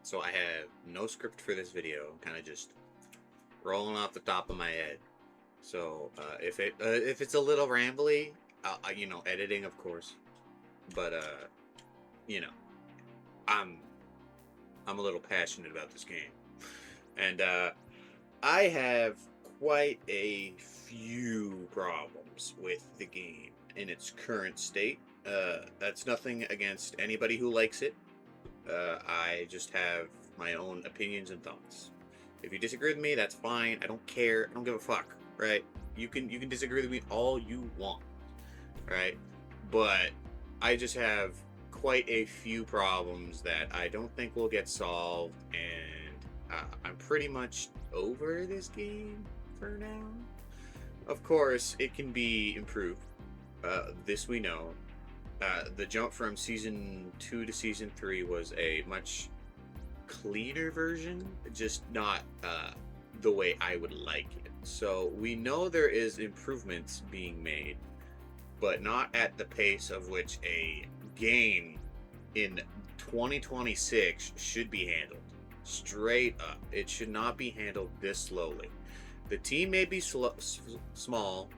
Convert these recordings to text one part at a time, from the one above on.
So I have no script for this video, kind of just rolling off the top of my head. So if it's a little rambly, editing of course, but you know, I'm I'm a little passionate about this game, and I have quite a few problems with the game in its current state. That's nothing against anybody who likes it. I just have my own opinions and thoughts. If you disagree with me, that's fine. I don't care. I don't give a fuck. Right? You can disagree with me all you want. Right? But I just have quite a few problems that I don't think will get solved, and I'm pretty much over this game for now. Of course, it can be improved. This we know. The jump from season 2 to season 3 was a much cleaner version, just not the way I would like it. So we know there is improvements being made, but not at the pace of which a game in 2026 should be handled. Straight up, it should not be handled this slowly. The team may be small.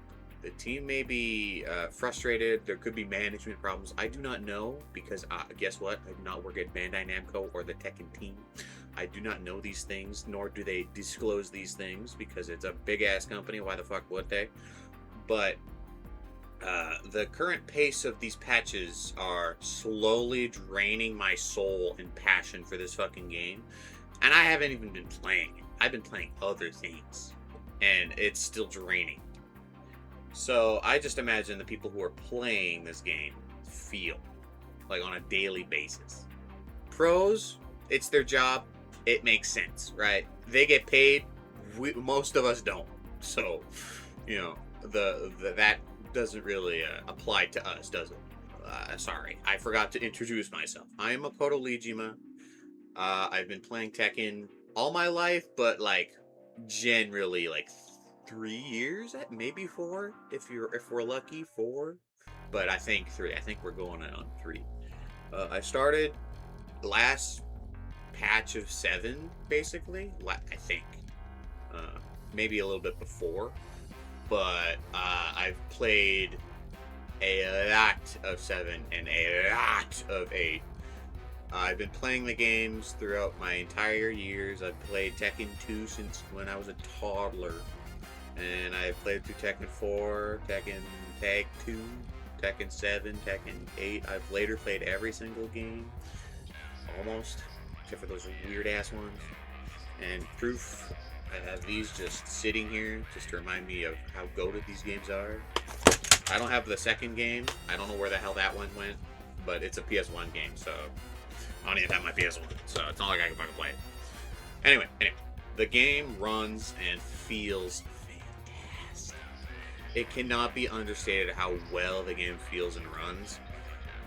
The team may be frustrated. There could be management problems. I do not know because guess what? I do not work at Bandai Namco or the Tekken team. I do not know these things, nor do they disclose these things because it's a big ass company. Why the fuck would they? But the current pace of these patches are slowly draining my soul and passion for this fucking game. And I haven't even been playing it. I've been playing other things. And it's still draining. So I just imagine the people who are playing this game feel like on a daily basis. Pros, it's their job. It makes sense, right? They get paid. Most of us don't. So, that doesn't really apply to us, does it? Sorry, I forgot to introduce myself. I am Makoto Lijima. I've been playing Tekken all my life, but generally 3 years, maybe 4, if we're lucky, 4. But I think 3. I think we're going on 3. I started last patch of 7, basically. I think, maybe a little bit before. But I've played a lot of 7 and a lot of 8. I've been playing the games throughout my entire years. I've played Tekken 2 since when I was a toddler. And I've played through Tekken 4, Tekken Tag 2, Tekken 7, Tekken 8. I've later played every single game. Almost. Except for those weird ass ones. And proof, I have these just sitting here just to remind me of how goated these games are. I don't have the second game. I don't know where the hell that one went. But it's a PS1 game, so I don't even have my PS1. So it's not like I can fucking play it. Anyway. The game runs and feels fantastic. It cannot be understated how well the game feels and runs.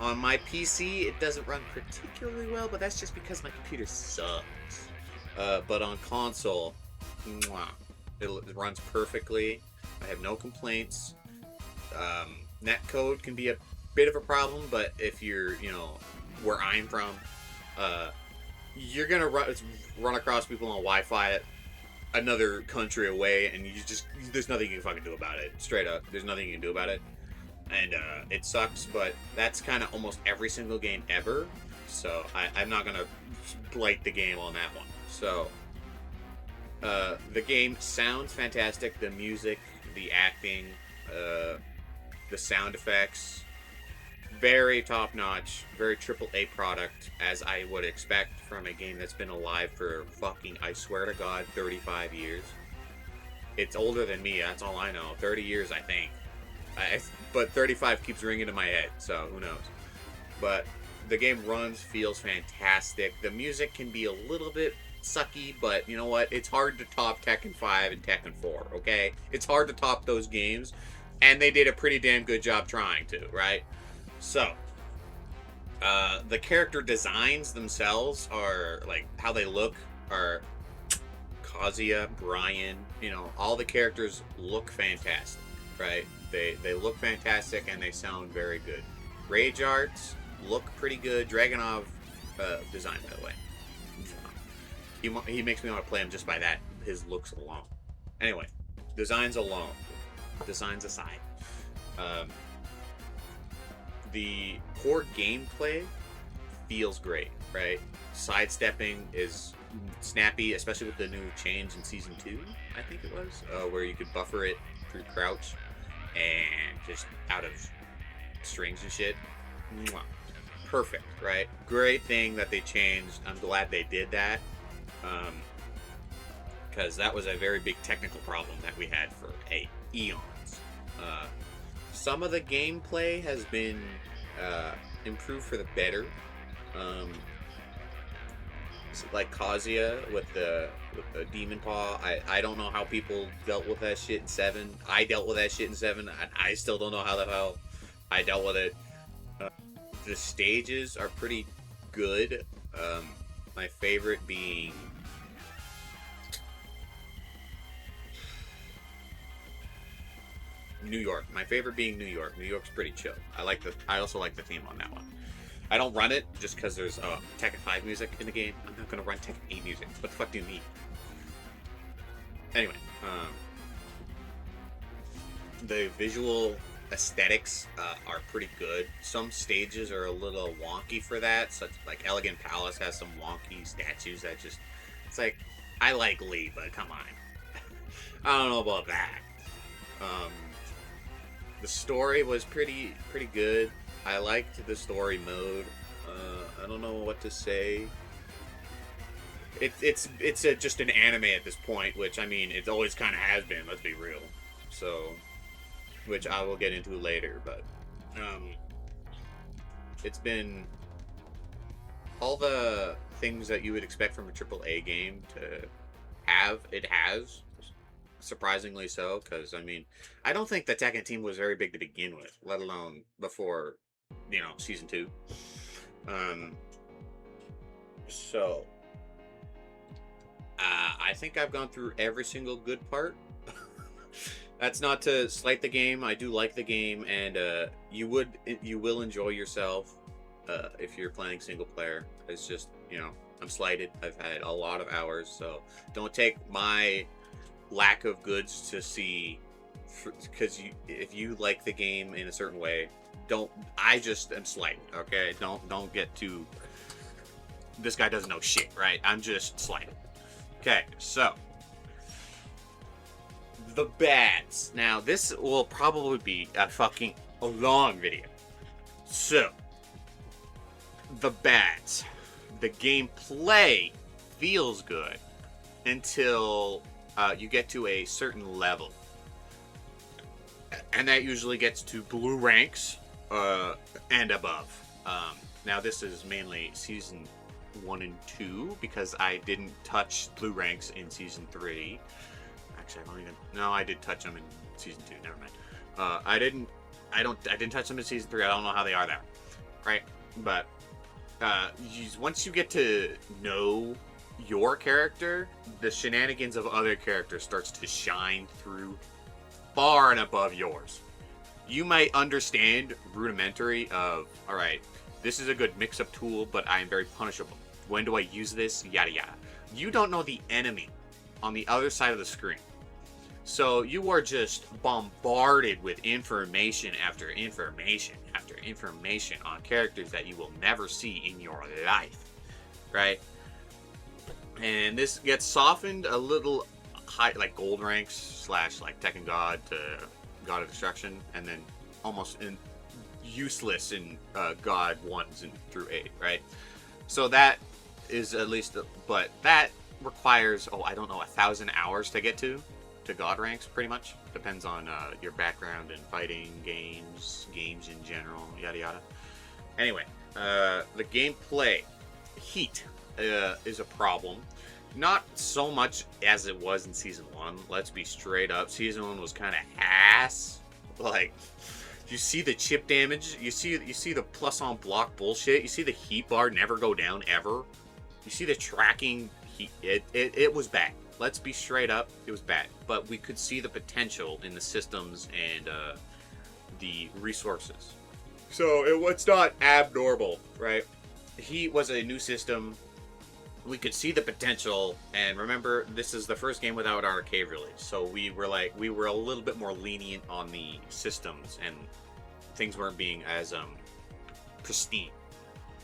On my PC, it doesn't run particularly well, but that's just because my computer sucks. But on console, it runs perfectly. I have no complaints. Netcode can be a bit of a problem, but if you're, where I'm from, you're gonna run across people on Wi-Fi another country away, and there's nothing you can fucking do about it. Straight up, there's nothing you can do about it, and it sucks. But that's kind of almost every single game ever. So I'm not gonna blight the game on that one. So the game sounds fantastic. The music, the acting, the sound effects. Very top-notch, very AAA product, as I would expect from a game that's been alive for fucking, I swear to God, 35 years. It's older than me, that's all I know. 30 years, I think. But 35 keeps ringing in my head, so who knows. But the game runs, feels fantastic. The music can be a little bit sucky, but you know what? It's hard to top Tekken 5 and Tekken 4, okay? It's hard to top those games, and they did a pretty damn good job trying to, right? So, the character designs themselves are, how they look are Kazuya, Brian, all the characters look fantastic, right? They look fantastic and they sound very good. Rage Arts look pretty good. Dragonov design, by the way. he makes me want to play him just by that, his looks alone. Anyway, designs aside, um, the core gameplay feels great, right? Sidestepping is snappy, especially with the new change in season 2, I think it was, where you could buffer it through crouch and just out of strings and shit. Mwah. Perfect, right? Great thing that they changed. I'm glad they did that, because that was a very big technical problem that we had for eons. Some of the gameplay has been improved for the better. Like Kazuya with the demon paw. I don't know how people dealt with that shit in 7. I dealt with that shit in 7. I still don't know how the hell I dealt with it. The stages are pretty good. My favorite being New York. My favorite being New York. New York's pretty chill. I also like the theme on that one. I don't run it just because there's Tekken 5 music in the game. I'm not gonna run Tekken 8 music. What the fuck do you mean? Anyway, the visual aesthetics are pretty good. Some stages are a little wonky for that, such like Elegant Palace has some wonky statues that just, it's like, I like Lee, but come on. I don't know about that. The story was pretty good. I liked the story mode. I don't know what to say. It's just an anime at this point, which, I mean, it always kind of has been, let's be real. So, which I will get into later, but it's been all the things that you would expect from a AAA game to have. It has, surprisingly so, because, I mean, I don't think the Tekken team was very big to begin with, let alone before, season 2. So I think I've gone through every single good part. That's not to slight the game. I do like the game, and you will enjoy yourself if you're playing single player. It's just, I'm slighted. I've had a lot of hours, so don't take my lack of goods to see, because if you like the game in a certain way, I just am slighted. Okay, don't get too, this guy doesn't know shit, right? I'm just slighted. Okay, so the bads. Now this will probably be a long video. So the bads, the gameplay feels good until you get to a certain level, and that usually gets to blue ranks and above. Now this is mainly season 1 and 2, because I didn't touch blue ranks in season 3. Actually, I did touch them in season 2. Never mind. I didn't touch them in season 3. I don't know how they are there, right? But once you get to know your character, the shenanigans of other characters starts to shine through far and above yours. You might understand rudimentary of, all right, this is a good mix-up tool, but I am very punishable. When do I use this? Yada yada. You don't know the enemy on the other side of the screen. So you are just bombarded with information after information after information on characters that you will never see in your life, right? And this gets softened a little high, like gold ranks / like Tekken God to God of Destruction, and then almost useless in God 1s and through 8, right? So that is at least, but that requires, 1,000 hours to get to God ranks, pretty much. Depends on your background in fighting, games in general, yada yada. Anyway, the gameplay heat is a problem. Not so much as it was in season 1. Let's be straight up. Season 1 was kind of ass. Like, you see the chip damage. You see the plus on block bullshit. You see the heat bar never go down ever. You see the tracking heat. It was bad. Let's be straight up. It was bad. But we could see the potential in the systems and the resources. So it's not abnormal, right? Heat was a new system. we could see the potential. And remember, this is the first game without arcade release, so we were a little bit more lenient on the systems, and things weren't being as pristine.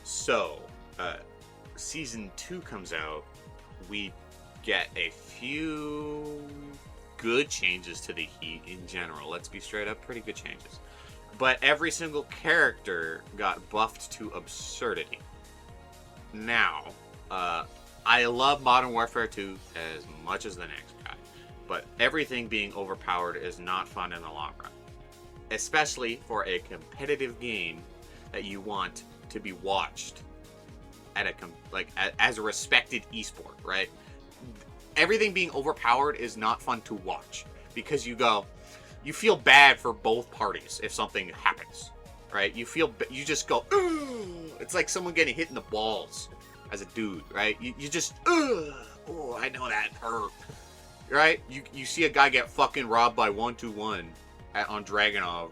So season 2 comes out, we get a few good changes to the Heat in general. Let's be straight up, pretty good changes. But every single character got buffed to absurdity. Now, I love Modern Warfare 2 as much as the next guy, but everything being overpowered is not fun in the long run. Especially for a competitive game that you want to be watched at as a respected esport, right? Everything being overpowered is not fun to watch because you feel bad for both parties if something happens, right? You just go, ugh! It's like someone getting hit in the balls as a dude, right? You just, ugh! Oh, I know that hurt, right? You see a guy get fucking robbed by 1-2-1 on Dragonov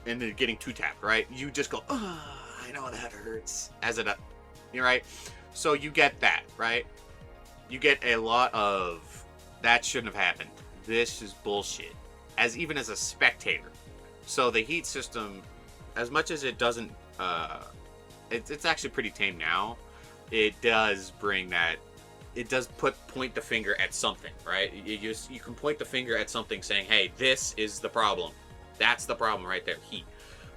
and then getting 2-tapped, right? You just go, ugh! I know that hurts. You're right. So you get that, right? You get a lot of that shouldn't have happened. This is bullshit. Even as a spectator. So the Heat system, as much as it doesn't, it's actually pretty tame now. It does bring that. It does point the finger at something, right? You can point the finger at something, saying, "Hey, this is the problem. That's the problem right there." Heat.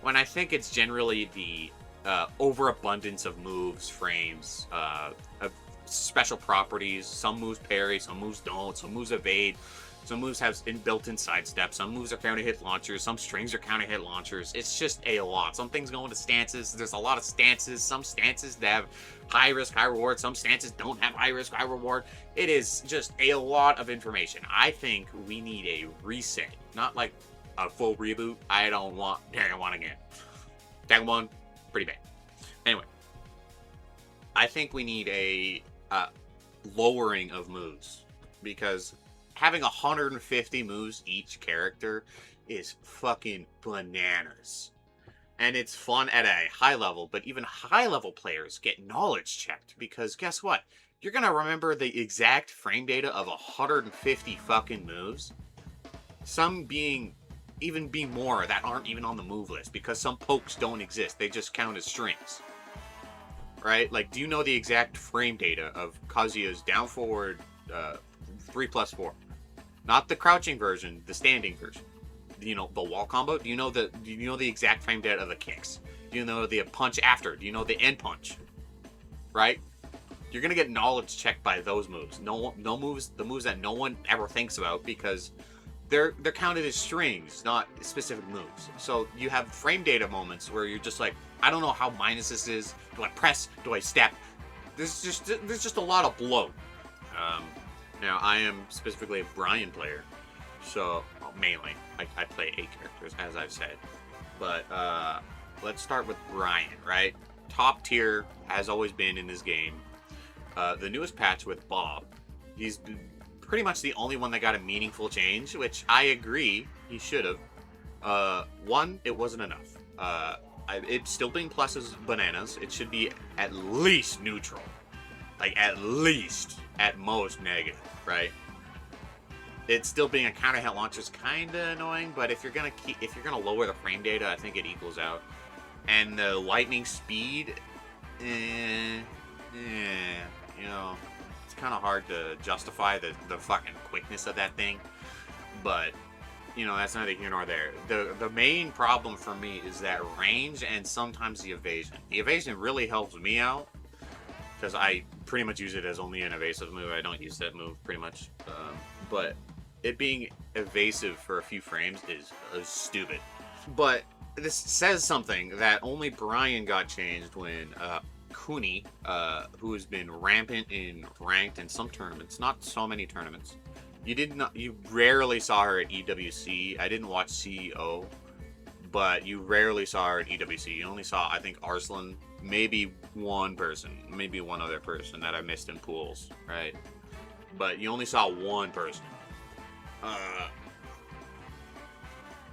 When I think it's generally the overabundance of moves, frames, of special properties. Some moves parry, some moves don't, some moves evade, some moves have built-in sidestep, some moves are counter-hit launchers, some strings are counter-hit launchers. It's just a lot. Some things go into stances. There's a lot of stances. Some stances that have high risk, high reward. Some stances don't have high risk, high reward. It is just a lot of information. I think we need a reset, not like a full reboot. I don't want Tekken 1 again. Tekken 1, pretty bad. Anyway, I think we need a lowering of moves, because having 150 moves each character is fucking bananas. And it's fun at a high level, but even high level players get knowledge checked, because guess what? You're gonna remember the exact frame data of 150 fucking moves. Some being more that aren't even on the move list, because some pokes don't exist. They just count as strings. Right? Like, do you know the exact frame data of Kazuya's down forward 3+4? Not the crouching version, the standing version. You know, the wall combo? Do you know the exact frame data of the kicks? Do you know the punch after? Do you know the end punch? Right? You're gonna get knowledge checked by those moves. No moves, the moves that no one ever thinks about, because they're counted as strings, not specific moves. So you have frame data moments where you're just like, I don't know how minus this is. Do I press? Do I step? There's just a lot of bloat. Now I am specifically a Brian player, so mainly I play 8 characters, as I've said. But let's start with Brian, right? Top tier has always been in this game. The newest patch with Bob, he's pretty much the only one that got a meaningful change, which I agree he should have. One, it wasn't enough. It's still being pluses bananas. It should be at least neutral. Like, at least, at most, negative, right? It's still being a counter hit launcher is kind of annoying, but if you're gonna lower the frame data, I think it equals out. And the lightning speed, you know, it's kind of hard to justify the fucking quickness of that thing, but you know, that's neither here nor there. The main problem for me is that range and sometimes the evasion. The evasion really helps me out, because I pretty much use it as only an evasive move. I don't use that move pretty much. But it being evasive for a few frames is stupid. But this says something that only Brian got changed when Kuni, who has been rampant in ranked in some tournaments, not so many tournaments. You rarely saw her at EWC. I didn't watch CEO, but you rarely saw her at EWC. You only saw, I think, Arslan, maybe one other person that I missed in pools, right? But you only saw one person.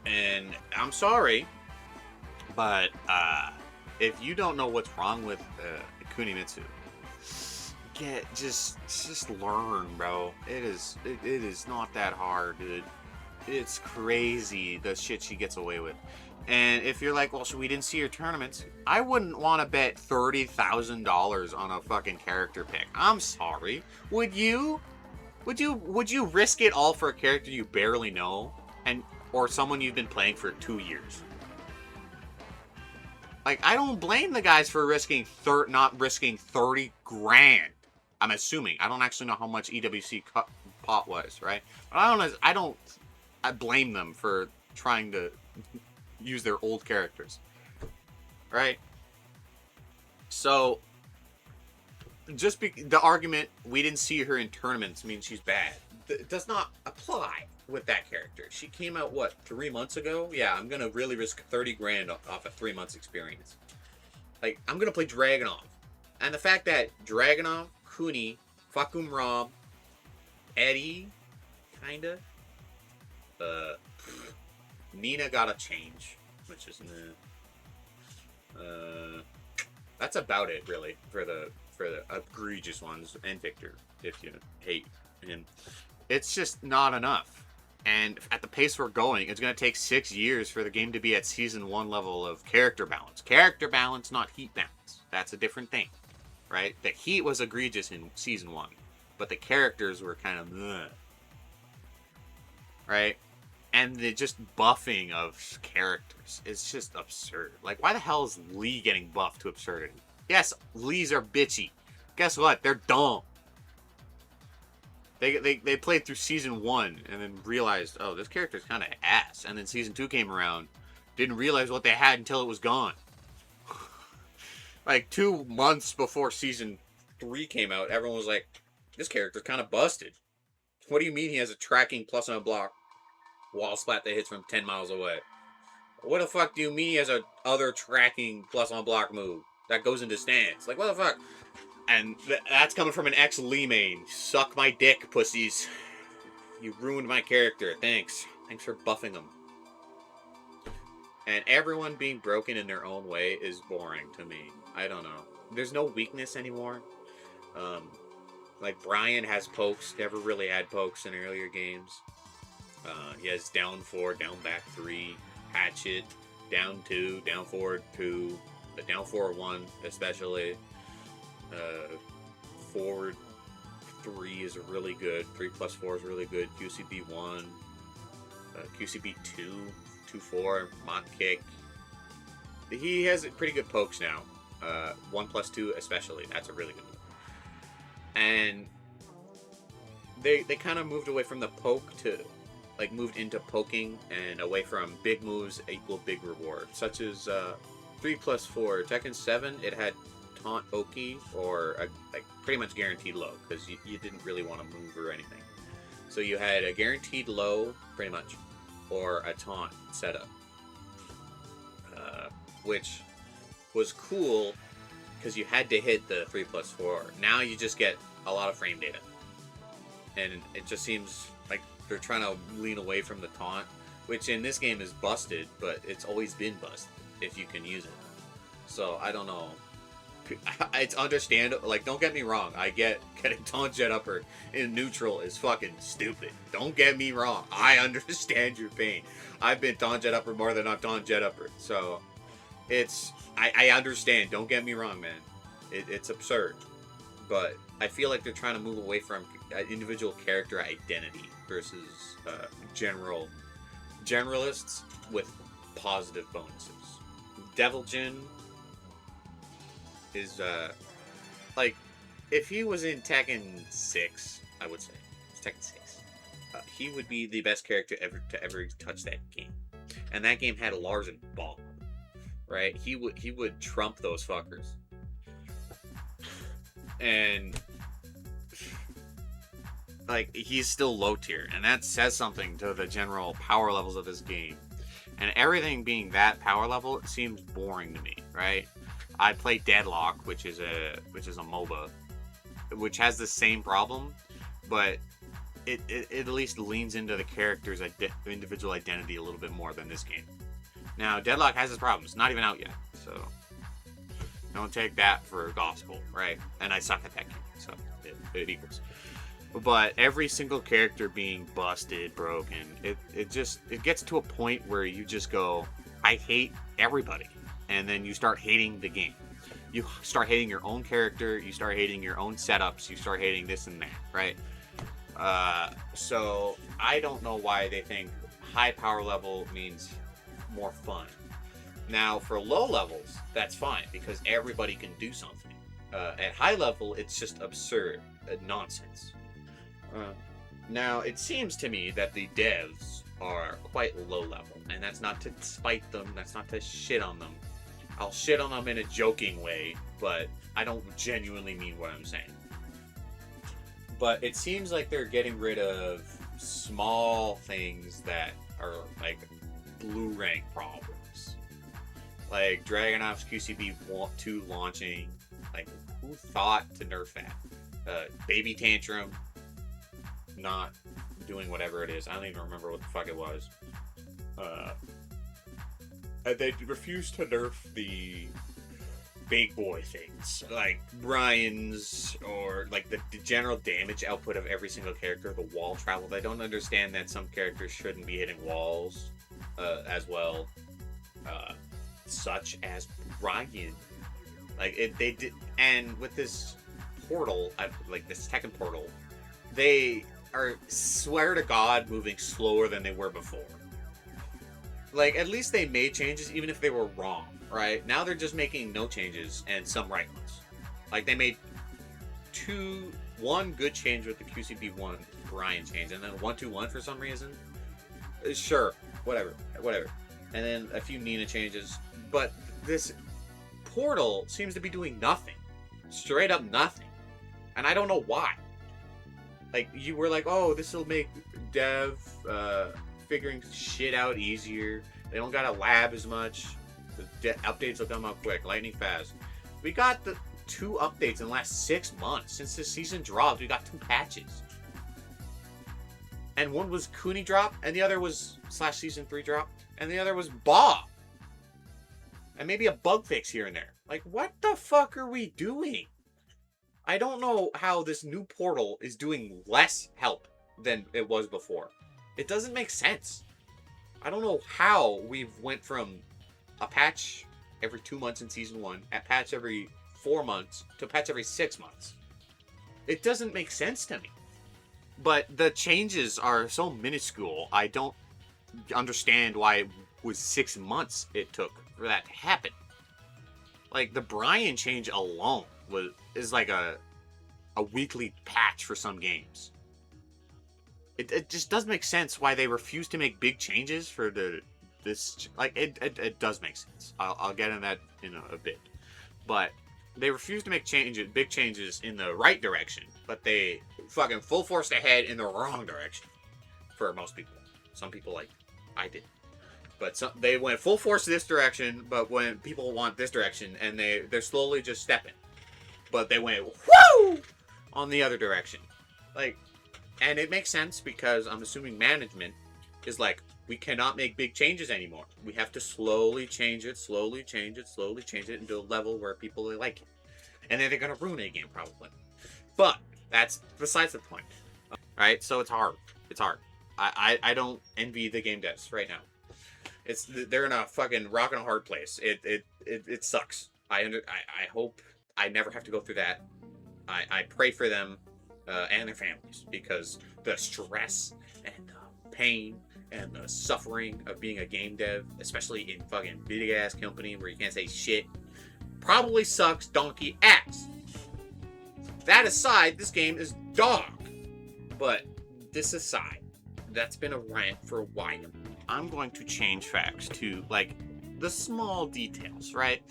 And I'm sorry, but if you don't know what's wrong with Kunimitsu, just learn, bro. It is not that hard, dude. It's crazy the shit she gets away with. And if you're like, well, so we didn't see her tournaments, I wouldn't want to bet $30,000 on a fucking character pick. I'm sorry. Would you? Would you risk it all for a character you barely know, or someone you've been playing for 2 years? Like, I don't blame the guys for not risking 30 grand. I'm assuming. I don't actually know how much EWC pot was, right? But I blame them for trying to use their old characters, right? So, the argument we didn't see her in tournaments means she's bad does not apply with that character. She came out, what, 3 months ago? Yeah, I'm gonna really risk 30 grand off a 3 months experience. Like, I'm gonna play Dragunov. And the fact that Dragunov, Kuni, Fakum Rob, Eddie, kinda, Nina got a change, which is that's about it, really, for the egregious ones, and Victor, if you hate him. It's just not enough. And at the pace we're going, it's going to take 6 years for the game to be at Season 1 level of character balance. Character balance, not heat balance. That's a different thing, right? The heat was egregious in Season 1, but the characters were kind of bleh, right? And the just buffing of characters is just absurd. Like, why the hell is Lee getting buffed to absurdity? Yes, Lees are bitchy. Guess what? They're dumb. They played through Season 1 and then realized, oh, this character's kind of ass. And then Season 2 came around, didn't realize what they had until it was gone. Like, 2 months before Season 3 came out, everyone was like, this character's kind of busted. What do you mean he has a tracking plus on a block wall splat that hits from 10 miles away? What the fuck do you mean he has a other tracking plus on block move that goes into stance? Like, what the fuck? And that's coming from an ex-Lee main. Suck my dick, pussies. You ruined my character. Thanks. Thanks for buffing him. And everyone being broken in their own way is boring to me. I don't know. There's no weakness anymore. Like, Brian has pokes. Never really had pokes in earlier games. He has down 4, down back 3, hatchet, down 2, down forward 2, down forward 1 especially. Forward 3 is really good. 3+4 is really good. QCB 1, QCB 2, 2-4, mock kick. He has pretty good pokes now. 1+2 especially. That's a really good one. And they kind of moved away from the poke to, like, moved into poking and away from big moves equal big reward, such as 3+4 Tekken 7. It had taunt Oki, or like pretty much guaranteed low, because you didn't really want to move or anything. So you had a guaranteed low, pretty much, or a taunt setup, which was cool because you had to hit the 3+4. Now you just get a lot of frame data, and it just seems like they're trying to lean away from the taunt, which in this game is busted, but it's always been busted if you can use it. So I don't know. It's understandable. Like, don't get me wrong. I get getting taunt jet upper in neutral is fucking stupid. Don't get me wrong. I understand your pain. I've been taunt jet upper more than I've taunt jet upper. So I understand. Don't get me wrong, man. It's absurd. But I feel like they're trying to move away from individual character identity versus generalists with positive bonuses. Devil Jin is, like, if he was in Tekken 6, I would say, it's Tekken 6, he would be the best character to ever touch that game. And that game had a Lars and Ball, right? He would trump those fuckers. And, like, he's still low tier, and that says something to the general power levels of this game. And everything being that power level seems boring to me, right? I play Deadlock, which is a MOBA, which has the same problem, but it at least leans into the character's individual identity a little bit more than this game. Now, Deadlock has its problems. It's not even out yet, so don't take that for gospel, right? And I suck at that game, so it equals. But every single character being busted, broken, it gets to a point where you just go, I hate everybody. And then you start hating the game. You start hating your own character, you start hating your own setups, you start hating this and that, right? So I don't know why they think high power level means more fun. Now, for low levels, that's fine, because everybody can do something. At high level, it's just absurd nonsense. Now, it seems to me that the devs are quite low level, and that's not to spite them, that's not to shit on them. I'll shit on them in a joking way, but I don't genuinely mean what I'm saying. But it seems like they're getting rid of small things that are like blue rank problems. Like Dragonoff's QCB2 launching. Like, who thought to nerf that? Baby Tantrum not doing whatever it is. I don't even remember what the fuck it was. And they refused to nerf the big boy things, like Brian's, or like the general damage output of every single character, the wall travel. I don't understand that some characters shouldn't be hitting walls as well, such as Brian. Like, they did, and with this portal, like this Tekken portal, they are, swear to God, moving slower than they were before. Like, at least they made changes, even if they were wrong, right? Now they're just making no changes and some right ones. Like, they made one good change with the QCB1 Brian change, and then 1-2-1 for some reason. Sure, whatever. And then a few Nina changes. But this portal seems to be doing nothing. Straight up nothing. And I don't know why. Like, you were like, oh, this will make dev figuring shit out easier. They don't gotta lab as much. The updates will come out quick, lightning fast. We got the 2 updates in the last 6 months. Since the season dropped, we got 2 patches. And one was Kuni drop, and the other was /season 3 drop, and the other was Bob. And maybe a bug fix here and there. Like, what the fuck are we doing? I don't know how this new portal is doing less help than it was before. It doesn't make sense. I don't know how we've went from a patch every 2 months in Season 1, a patch every 4 months, to a patch every 6 months. It doesn't make sense to me. But the changes are so minuscule, I don't understand why it was 6 months it took for that to happen. Like, the Brian change alone is like a weekly patch for some games. It just doesn't make sense why they refuse to make big changes for this. Like, it does make sense. I'll get into that in a bit. But they refuse to make big changes in the right direction, but they fucking full force ahead in the wrong direction for most people. Some people, like I did. But they went full force this direction, but when people want this direction, and they're slowly just stepping. But they went whoo on the other direction. Like, and it makes sense because I'm assuming management is like, we cannot make big changes anymore. We have to slowly change it into a level where people like it. And then they're going to ruin a game, probably. But that's besides the point. Right? So it's hard. It's hard. I don't envy the game devs right now. They're in a fucking rock and a hard place. It sucks. I hope I never have to go through that. I pray for them and their families, because the stress and the pain and the suffering of being a game dev, especially in fucking big ass company where you can't say shit, probably sucks donkey ass. That aside, this game is dog. But this aside, that's been a rant for a while. I'm going to change facts to, like, the small details, right?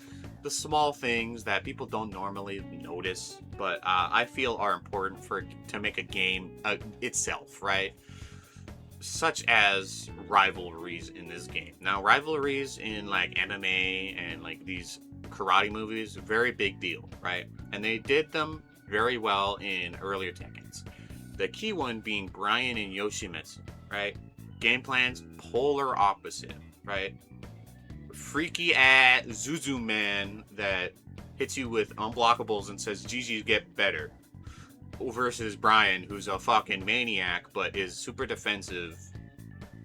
The small things that people don't normally notice, but I feel are important to make a game itself, right? Such as rivalries in this game. Now, rivalries in, like, MMA and, like, these karate movies, very big deal, right? And they did them very well in earlier Tekkens. The key one being Brian and Yoshimitsu, right? Game plans, polar opposite, right? Freaky ass Zuzu man that hits you with unblockables and says, GG, get better. versus Brian, who's a fucking maniac, but is super defensive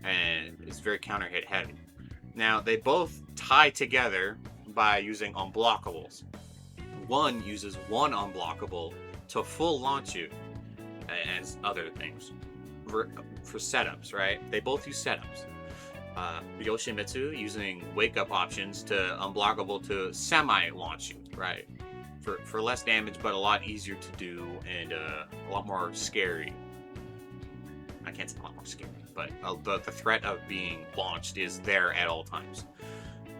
and is very counter hit heavy. Now, they both tie together by using unblockables. One uses one unblockable to full launch you, as other things. For setups, right? They both use setups. Yoshimitsu using wake up options to unblockable to semi launch you, right? For less damage, but a lot easier to do and a lot more scary. I can't say a lot more scary, but the threat of being launched is there at all times.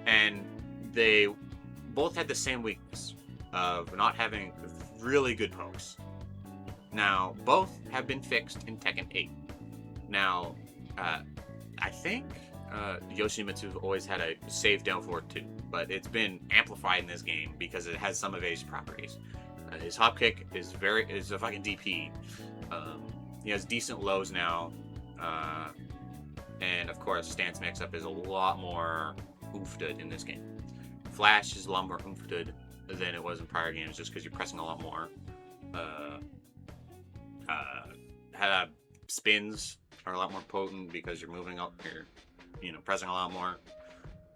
And they both had the same weakness of not having really good pokes. Now, both have been fixed in Tekken 8. Now, I think Yoshimitsu's always had a save down for it too, but it's been amplified in this game because it has some of his properties. His hop kick is a fucking DP. He has decent lows now, and of course, stance mix-up is a lot more oofed in this game. Flash is a lot more oofed than it was in prior games, just because you're pressing a lot more. Spins are a lot more potent because you're moving up here, pressing a lot more.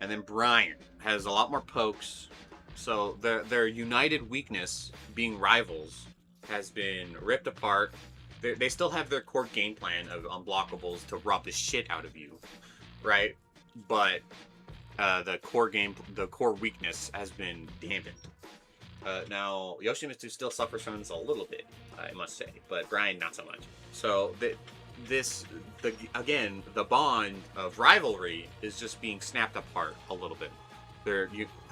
And then Brian has a lot more pokes, so their united weakness, being rivals, has been ripped apart. They still have their core game plan of unblockables to rob the shit out of you, right? But the core weakness has been dampened. Now, Yoshimitsu still suffers from this a little bit, I must say, but Brian not so much. So the bond of rivalry is just being snapped apart a little bit.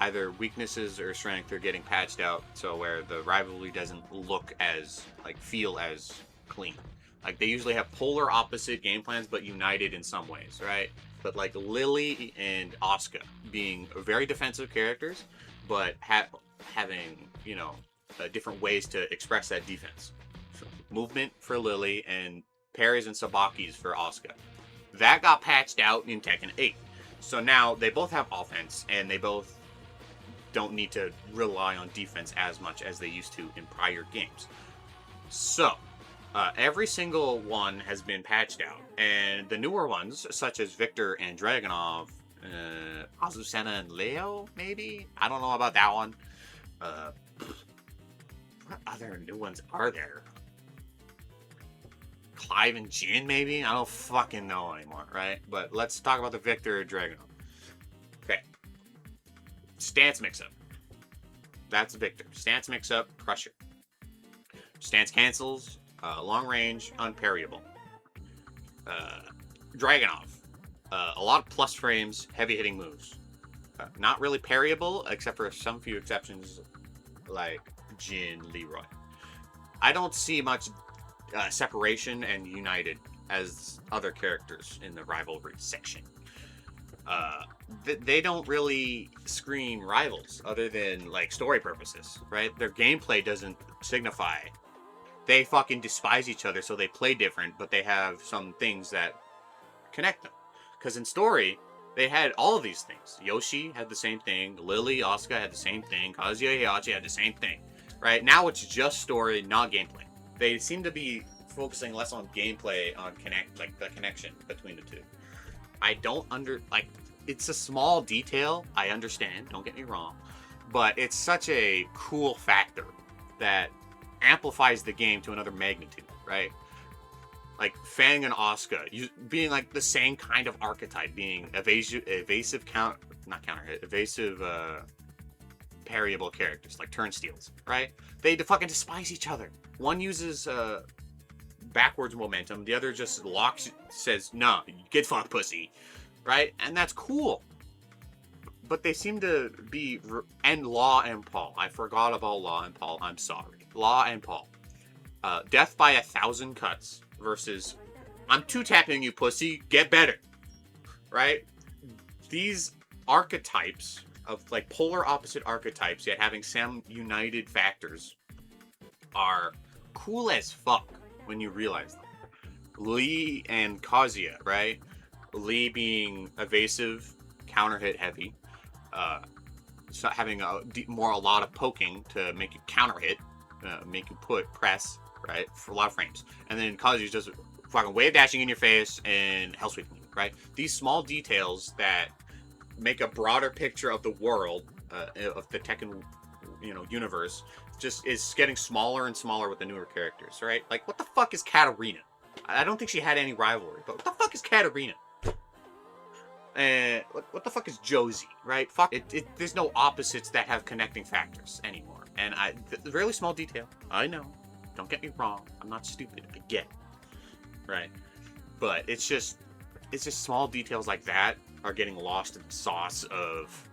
Either weaknesses or strength are getting patched out, so where the rivalry doesn't feel as clean. Like, they usually have polar opposite game plans, but united in some ways, right? But like Lily and Asuka being very defensive characters, but having different ways to express that defense. So, movement for Lily and parries and sabakis for Asuka. That got patched out in Tekken 8. So now they both have offense, and they both don't need to rely on defense as much as they used to in prior games. So, every single one has been patched out, and the newer ones, such as Victor and Dragunov, Azucena and Leo, maybe? I don't know about that one. What other new ones are there? Clive and Jin, maybe? I don't fucking know anymore, right? But let's talk about the Victor Dragunov. Okay. Stance mix-up. That's Victor. Stance mix-up, Crusher. Stance cancels, long range, unparryable. Dragunov. A lot of plus frames, heavy hitting moves. Not really parryable, except for some few exceptions, like Jin, Leroy. I don't see much separation and united as other characters in the rivalry section. They don't really scream rivals other than like story purposes, right? Their gameplay doesn't signify. They fucking despise each other, so they play different, but they have some things that connect them. Because in story, they had all of these things. Yoshi had the same thing. Lily, Asuka had the same thing. Kazuya Heihachi had the same thing. Right? Now it's just story, not gameplay. They seem to be focusing less on gameplay, on the connection between the two. I don't it's a small detail, I understand, don't get me wrong. But it's such a cool factor that amplifies the game to another magnitude, right? Like Fang and Asuka being like the same kind of archetype, being evasive parryable characters like turnstiles, right? They fucking despise each other. One uses backwards momentum, the other just says, "No, get fucked, pussy," right? And that's cool. But they seem to be and Law and Paul. I forgot about Law and Paul. I'm sorry. Law and Paul. Death by 1,000 cuts versus I'm two-tapping you, pussy. Get better. Right? These archetypes of like polar opposite archetypes, yet having some united factors, are cool as fuck when you realize them. Lee and Kazuya, right? Lee being evasive, counter hit heavy, having a lot of poking to make you counter hit, make you press, right? For a lot of frames. And then Kazu's just fucking wave dashing in your face and hell sweeping you, right? These small details that make a broader picture of the world, of the Tekken, universe, just is getting smaller and smaller with the newer characters, right? Like, what the fuck is Katarina? I don't think she had any rivalry, but what the fuck is Katarina? And what the fuck is Josie, right? Fuck it. There's no opposites that have connecting factors anymore. And really small detail. I know. Don't get me wrong. I'm not stupid. I get it. Right? But it's just small details like that are getting lost in the sauce of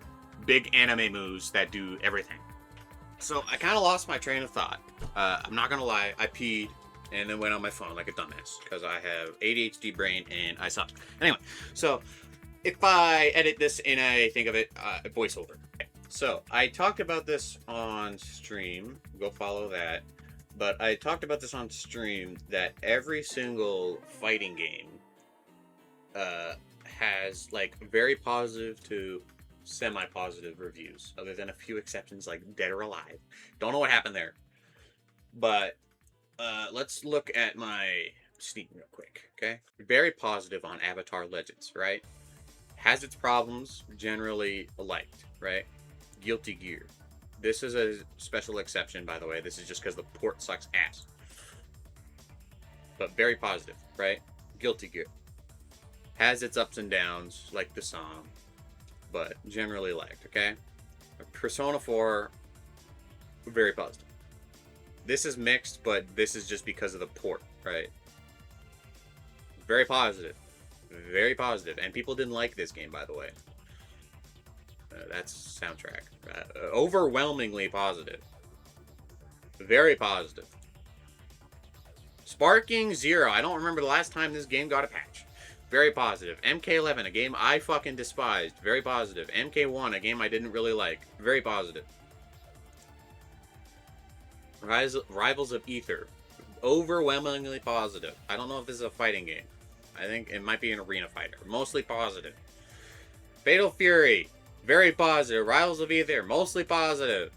big anime moves that do everything. So I kind of lost my train of thought. I'm not gonna lie. I peed and then went on my phone like a dumbass because I have ADHD brain and I suck. Anyway, so if I edit this in a think of it voiceover. Okay. So I talked about this on stream. Go follow that. But I talked about this on stream that every single fighting game has like very positive to semi-positive reviews, other than a few exceptions like Dead or Alive. Don't know what happened there. But let's look at my Steam real quick, okay? Very positive on Avatar Legends, right? Has its problems, generally liked, right? Guilty Gear. This is a special exception, by the way. This is just because the port sucks ass. But very positive, right? Guilty Gear. Has its ups and downs, like the song, but generally liked, okay? Persona 4, very positive. This is mixed, but this is just because of the port, right? Very positive. Very positive. And people didn't like this game, by the way. That's soundtrack. Overwhelmingly positive. Very positive. Sparking 0. I don't remember the last time this game got a patch. Very positive. MK11, a game I fucking despised. Very positive. MK1, a game I didn't really like. Very positive. Rivals of Ether. Overwhelmingly positive. I don't know if this is a fighting game. I think it might be an arena fighter. Mostly positive. Fatal Fury. Very positive. Rivals of Ether. Mostly positive.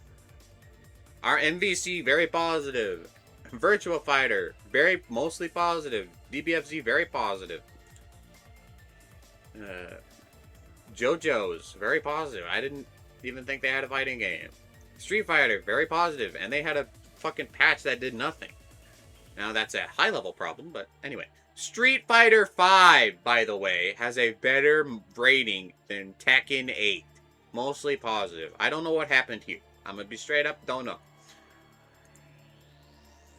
Our MVC. Very positive. Virtua Fighter. Mostly positive. DBFZ. Very positive. JoJo's. Very positive. I didn't even think they had a fighting game. Street Fighter. Very positive. And they had a fucking patch that did nothing. Now that's a high level problem, but anyway. Street Fighter 5, by the way, has a better rating than Tekken 8. Mostly positive. I don't know what happened here. I'm gonna be straight up, don't know.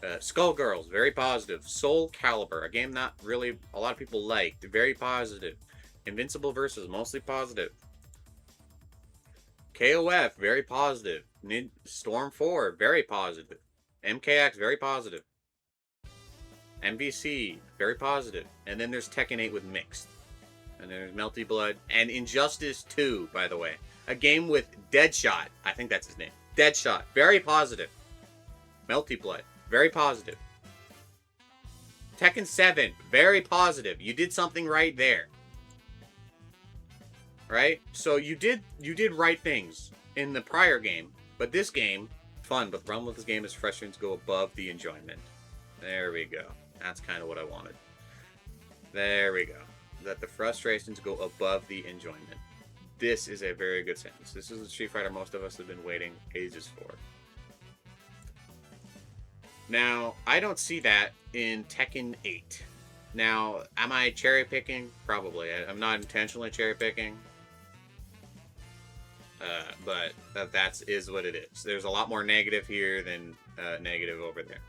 Skullgirls, very positive. Soul Calibur, a game not really a lot of people liked. Very positive. Invincible Versus, mostly positive. KOF, very positive. Storm 4, very positive. MKX, very positive. MVC, very positive. And then there's Tekken 8 with mixed. And there's Melty Blood. And Injustice 2, by the way. A game with Deadshot. I think that's his name. Deadshot, very positive. Melty Blood, very positive. Tekken 7, very positive. You did something right there. Right? So you did right things in the prior game. But this game, fun. But the problem with this game is frustrations go above the enjoyment. There we go. That's kind of what I wanted. There we go. That the frustrations go above the enjoyment. This is a very good sentence. This is the Street Fighter most of us have been waiting ages for. Now, I don't see that in Tekken 8. Now, am I cherry picking? Probably. I'm not intentionally cherry picking. But that is what it is. There's a lot more negative here than negative over there.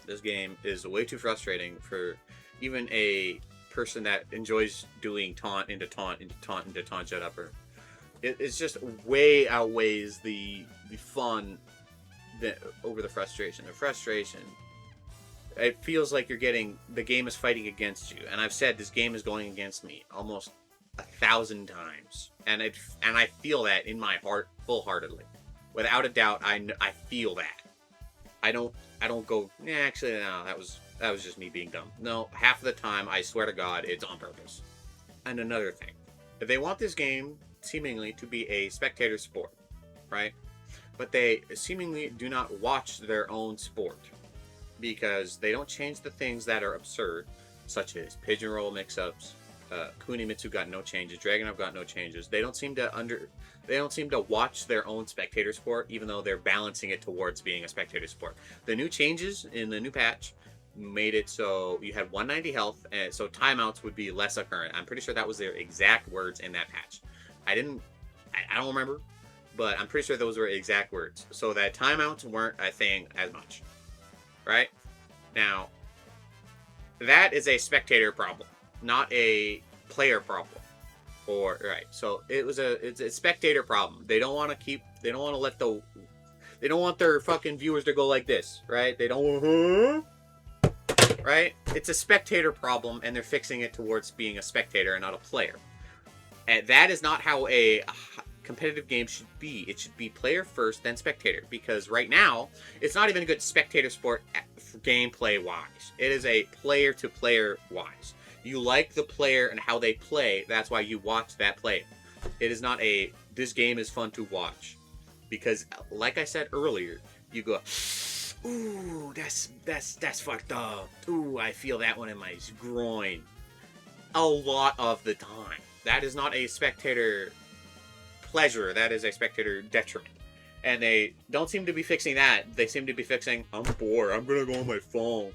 This game is way too frustrating for even a person that enjoys doing taunt into taunt into taunt into taunt shut upper. It's just way outweighs the fun over the frustration. The frustration, it feels like the game is fighting against you. And I've said this game is going against me almost 1,000 times. And I feel that in my heart full-heartedly. Without a doubt, I feel that. I don't go, actually, no, that was just me being dumb. No, half of the time, I swear to God, it's on purpose. And another thing, if they want this game seemingly to be a spectator sport, right? But they seemingly do not watch their own sport. because they don't change the things that are absurd, such as pigeon roll mix-ups. Kunimitsu got no changes. Dragunov got no changes. They don't seem to watch their own spectator sport, even though they're balancing it towards being a spectator sport. The new changes in the new patch made it so you had 190 health, and so timeouts would be less occurrent. I'm pretty sure that was their exact words in that patch. I don't remember, but I'm pretty sure those were exact words. So that timeouts weren't a thing as much, right? Now, that is a spectator problem, not a player problem. Or right, so it's a spectator problem. They don't want their fucking viewers to go like this, right? They don't, right? It's a spectator problem, and they're fixing it towards being a spectator and not a player. And that is not how a competitive game should be. It should be player first, then spectator. Because right now, it's not even a good spectator sport gameplay wise. It is a player to player wise. You like the player and how they play. That's why you watch that player. It is not this game is fun to watch. Because, like I said earlier, you go, ooh, that's fucked up. Ooh, I feel that one in my groin. A lot of the time. That is not a spectator pleasure. That is a spectator detriment. And they don't seem to be fixing that. They seem to be fixing, I'm bored. I'm going to go on my phone.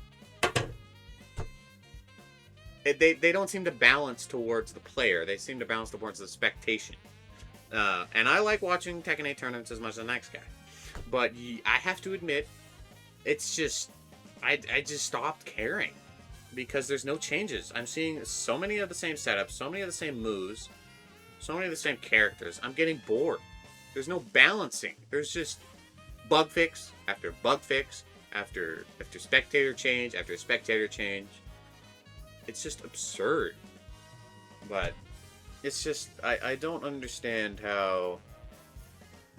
They don't seem to balance towards the player. They seem to balance towards the spectation. And I like watching Tekken 8 tournaments as much as the next guy. But I have to admit, it's just, I just stopped caring. Because there's no changes. I'm seeing so many of the same setups, so many of the same moves, so many of the same characters. I'm getting bored. There's no balancing. There's just bug fix after bug fix after spectator change after spectator change. It's just absurd. But it's just, I don't understand how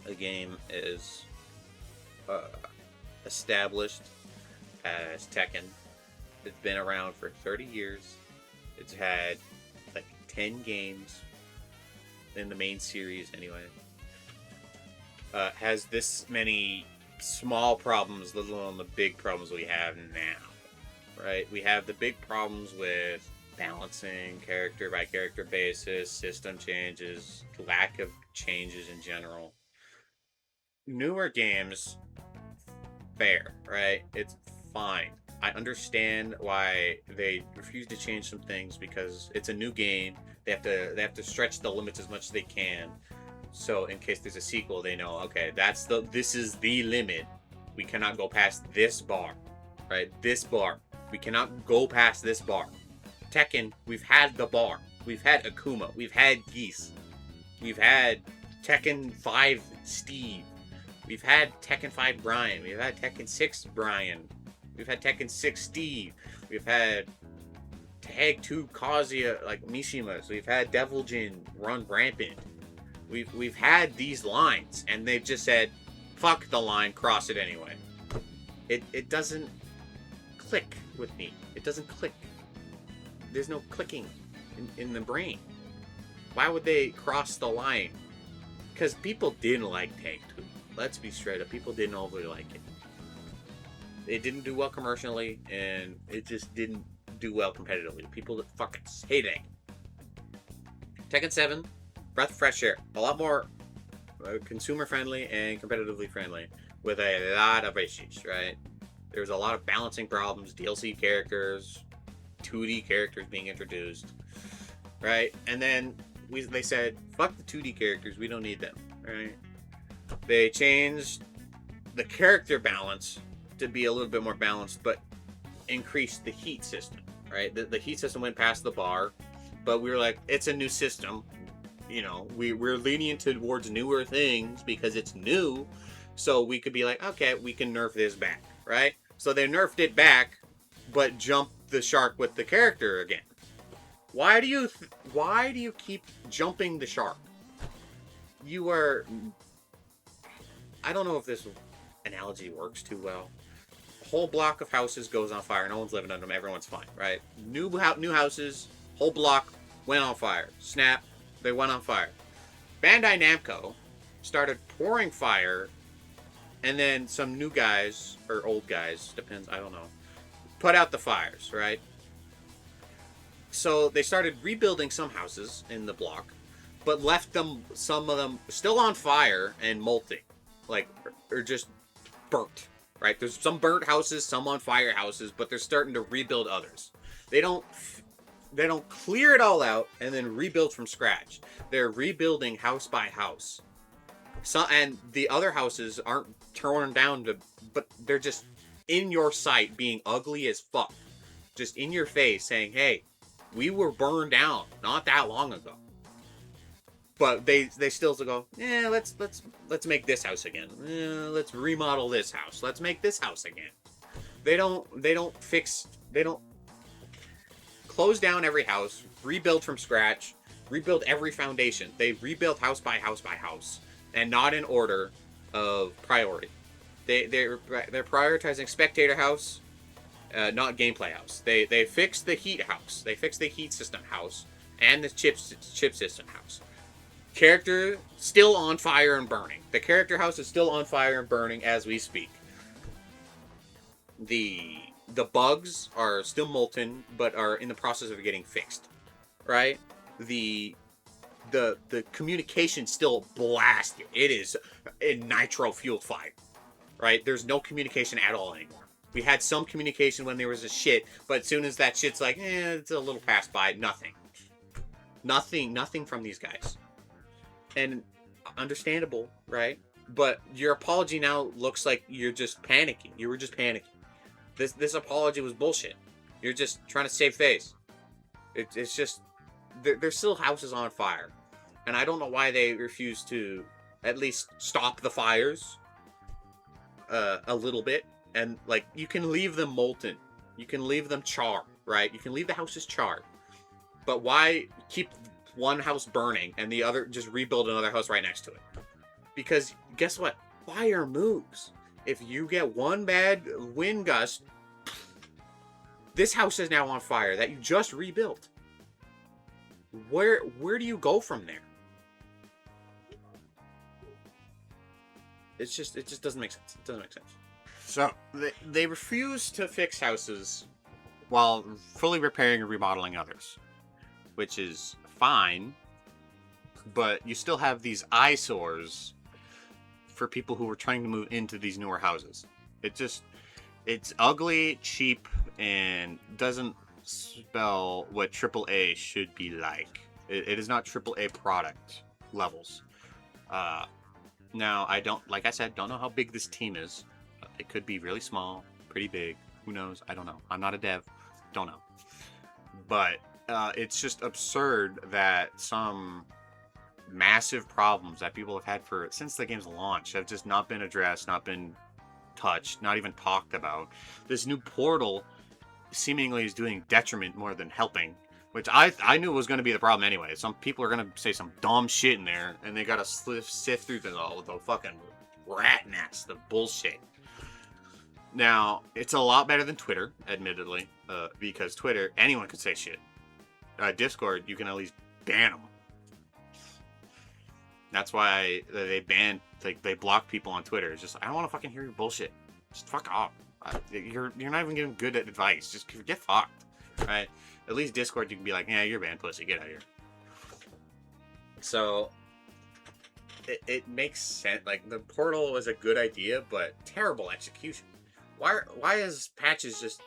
a game is established as Tekken. It's been around for 30 years. It's had like 10 games in the main series anyway. Has this many small problems, let alone the big problems we have now. Right? We have the big problems with balancing character by character basis, system changes, lack of changes in general. Newer games, fair, right? It's fine. I understand why they refuse to change some things because it's a new game. They have to stretch the limits as much as they can. So in case there's a sequel, they know, okay, this is the limit. We cannot go past this bar, right? This bar. We cannot go past this bar. Tekken, we've had the bar. We've had Akuma. We've had Geese. We've had Tekken 5 Steve. We've had Tekken 5 Brian. We've had Tekken 6 Brian. We've had Tekken 6 Steve. We've had Tag 2 Kazuya, like Mishima. So we've had Devil Jin run rampant. We've had these lines, and they've just said, fuck the line, cross it anyway. It doesn't click with me. It doesn't click. There's no clicking in the brain. Why would they cross the line? Because people didn't like Tag 2. Let's be straight up. People didn't overly like it. It didn't do well commercially, and it just didn't do well competitively. People fucking hated it. Tekken 7, breath of fresh air. A lot more consumer friendly and competitively friendly, with a lot of issues, right? There's a lot of balancing problems, DLC characters, 2D characters being introduced, right? And then they said, fuck the 2D characters, we don't need them, right? They changed the character balance to be a little bit more balanced, but increased the heat system, right? The heat system went past the bar, but we were like, it's a new system. You know, we're leaning towards newer things because it's new, so we could be like, okay, we can nerf this back, right? So they nerfed it back, but jumped the shark with the character again. Why do you keep jumping the shark? I don't know if this analogy works too well. A whole block of houses goes on fire. No one's living under them. Everyone's fine, right? New houses, whole block went on fire. Snap, they went on fire. Bandai Namco started pouring fire and then some new guys or old guys, depends, I don't know, put out the fires, right? So they started rebuilding some houses in the block, but left them, some of them still on fire and molting, like, or just burnt, right? There's some burnt houses, some on fire houses, but they're starting to rebuild others. They don't they don't clear it all out and then rebuild from scratch. They're rebuilding house by house. So, and the other houses aren't torn down to, but they're just in your sight being ugly as fuck. Just in your face saying, "Hey, we were burned down not that long ago." But they still go, "Yeah, let's make this house again. Let's remodel this house. Let's make this house again." They don't close down every house, rebuild from scratch, rebuild every foundation. They rebuild house by house by house, and not in order of priority. They're prioritizing spectator house, not gameplay house. They fixed the heat house. They fixed the heat system house and the chip system house. Character still on fire and burning. The character house is still on fire and burning as we speak. The bugs are still molten, but are in the process of getting fixed. Right? The communication still blasted. It is a nitro fueled fight. Right? There's no communication at all anymore. We had some communication when there was a shit, but as soon as that shit's like, it's a little passed by, nothing from these guys. And understandable, right? But your apology now looks like you're just panicking. You were just panicking. This apology was bullshit. You're just trying to save face. It's just there's still houses on fire, and I don't know why they refuse to at least stop the fires a little bit. And like, you can leave them molten, you can leave them charred, right? You can leave the houses charred, but why keep one house burning and the other just rebuild another house right next to it? Because guess what? Fire moves. If you get one bad wind gust, this house is now on fire that you just rebuilt. Where do you go from there? It just doesn't make sense. It doesn't make sense. So they refuse to fix houses while fully repairing and remodeling others, which is fine, but you still have these eyesores for people who are trying to move into these newer houses. It's ugly, cheap, and doesn't spell what AAA should be like. It is not AAA product levels. Now, I don't know how big this team is. It could be really small, pretty big. Who knows? I don't know. I'm not a dev. Don't know. But it's just absurd that some massive problems that people have had since the game's launch have just not been addressed, not been touched, not even talked about. This new portal seemingly is doing detriment more than helping, which I knew was going to be the problem anyway. Some people are going to say some dumb shit in there, and they got to sift through the fucking rat nest, the bullshit. Now, it's a lot better than Twitter, admittedly, because Twitter, anyone can say shit. Discord, you can at least ban them. That's why they banned, they block people on Twitter. It's just, I don't want to fucking hear your bullshit. Just fuck off. You're not even giving good advice. Just get fucked, right? At least Discord, you can be like, yeah, you're banned, pussy. Get out of here. So it makes sense. Like, the portal was a good idea, but terrible execution. Why is patches just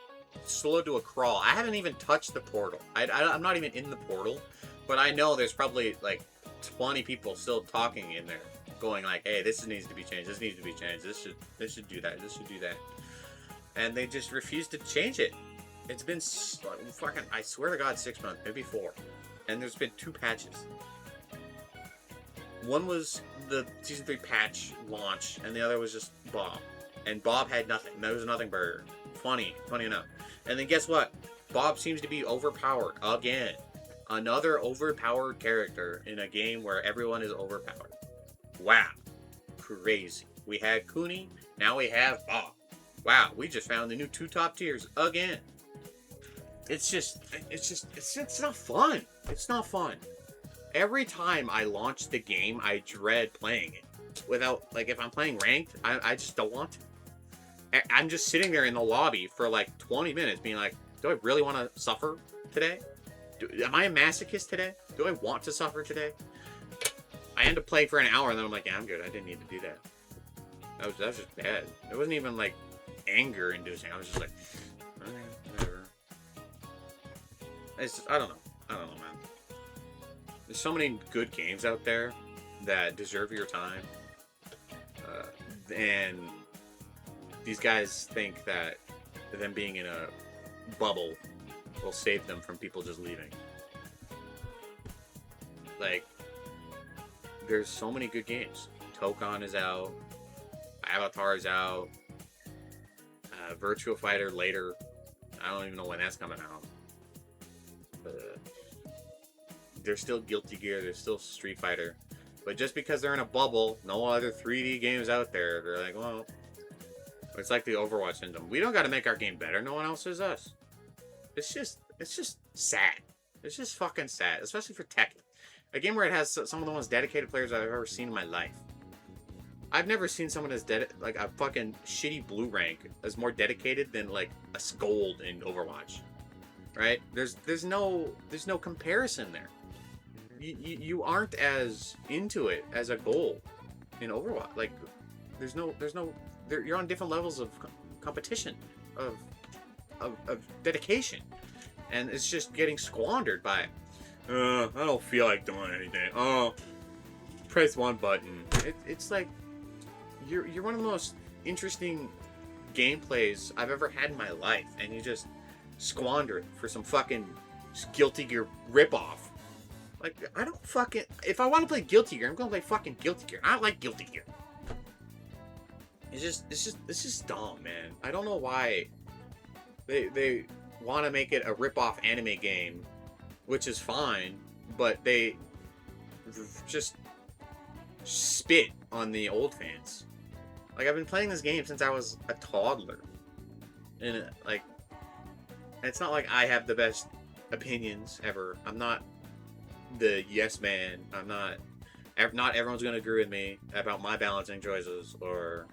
slow to a crawl? I haven't even touched the portal. I'm not even in the portal, but I know there's probably like 20 people still talking in there, going like, hey, this needs to be changed, this needs to be changed, this should do that, this should do that. And they just refuse to change it. It's been fucking, I swear to God, 6 months, maybe 4. And there's been 2 patches. One was the Season 3 patch launch, and the other was just Bob. And Bob had nothing. There was nothing burger. Funny enough. And then guess what? Bob seems to be overpowered again. Another overpowered character in a game where everyone is overpowered. Wow. Crazy. We had Cooney, now we have Bob. Wow, we just found the new 2 top tiers again. It's not fun. It's not fun. Every time I launch the game, I dread playing it. without, like, if I'm playing ranked, I just don't want to. I'm just sitting there in the lobby for like 20 minutes being like, do I really want to suffer today? Am I a masochist today? Do I want to suffer today? I end up playing for an hour and then I'm like, yeah, I'm good. I didn't need to do that. That was just bad. It wasn't even like anger inducing. I was just like, whatever. It's just, I don't know, man. There's so many good games out there that deserve your time. And these guys think that them being in a bubble will save them from people just leaving. Like, there's so many good games. Tekken is out. Avatar is out. Virtua Fighter later. I don't even know when that's coming out. There's still Guilty Gear. There's still Street Fighter. But just because they're in a bubble, no other 3D games out there, they're like, well, it's like the Overwatch syndrome. We don't got to make our game better. No one else is us. It's just sad. It's just fucking sad, especially for Tekken, a game where it has some of the most dedicated players I've ever seen in my life. I've never seen someone as like a fucking shitty blue rank as more dedicated than like a gold in Overwatch, right? There's no comparison there. You aren't as into it as a gold in Overwatch. Like, you're on different levels of competition, of dedication, and it's just getting squandered by, I don't feel like doing anything. Oh, press one button. It's like you're one of the most interesting gameplays I've ever had in my life, and you just squander it for some fucking Guilty Gear ripoff. Like, I don't fucking... If I want to play Guilty Gear, I'm gonna play fucking Guilty Gear. I don't like Guilty Gear. It's just dumb, man. I don't know why they want to make it a rip-off anime game, which is fine, but they just spit on the old fans. Like, I've been playing this game since I was a toddler. And, like, it's not like I have the best opinions ever. I'm not the yes man. I'm not everyone's gonna agree with me about my balancing choices, or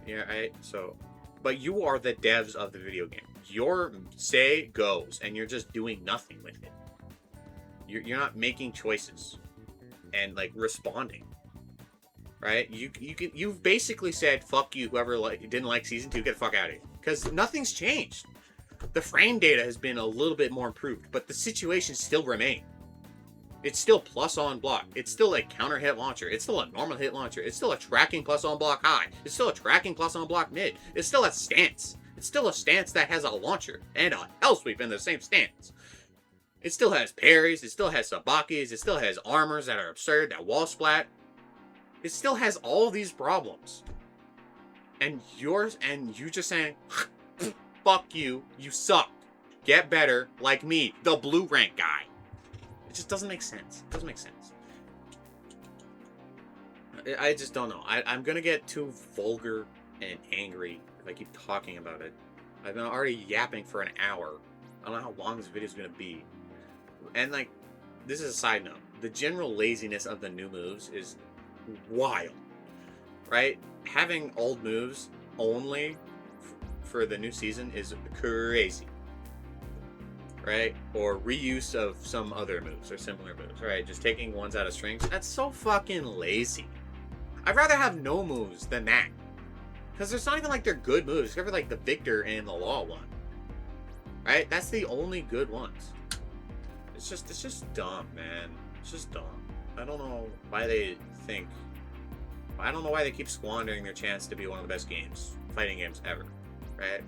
yeah, right? So, but you are the devs of the video game. Your say goes, and you're just doing nothing with it. You're not making choices and like responding, right? You've basically said fuck you, whoever didn't like season 2, get the fuck out of here, because nothing's changed. The frame data has been a little bit more improved, but the situation still remains. It's still plus on block. It's still a counter hit launcher. It's still a normal hit launcher. It's still a tracking plus on block high. It's still a tracking plus on block mid. It's still a stance. It's still a stance that has a launcher and a hell sweep in the same stance. It still has parries. It still has sabakis. It still has armors that are absurd, that wall splat. It still has all these problems. And you just saying, fuck you, you suck. Get better like me, the blue rank guy. It just doesn't make sense. It doesn't make sense. I just don't know. I'm gonna get too vulgar and angry if I keep talking about it. I've been already yapping for an hour. I don't know how long this video is gonna be. And like, this is a side note. The general laziness of the new moves is wild, right? Having old moves only for the new season is crazy. Right? Or reuse of some other moves or similar moves, right? Just taking ones out of strings. That's so fucking lazy. I'd rather have no moves than that. Because it's not even like they're good moves, except for like the Victor and the Law one. Right? That's the only good ones. It's just dumb, man. It's just dumb. I don't know why they keep squandering their chance to be one of the best fighting games ever. Right?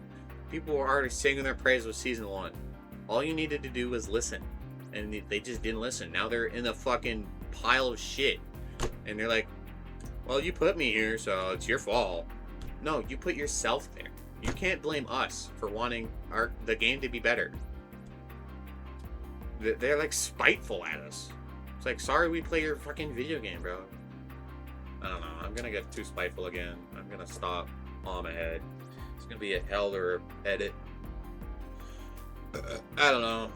People were already singing their praise with Season 1. All you needed to do was listen, and they just didn't listen. Now they're in a fucking pile of shit, and they're like, well, you put me here, so it's your fault. No, you put yourself there. You can't blame us for wanting the game to be better. They're like spiteful at us. It's like, sorry we play your fucking video game, bro. I don't know. I'm gonna get too spiteful again. I'm gonna stop on my head. It's gonna be a hell or edit. I don't know.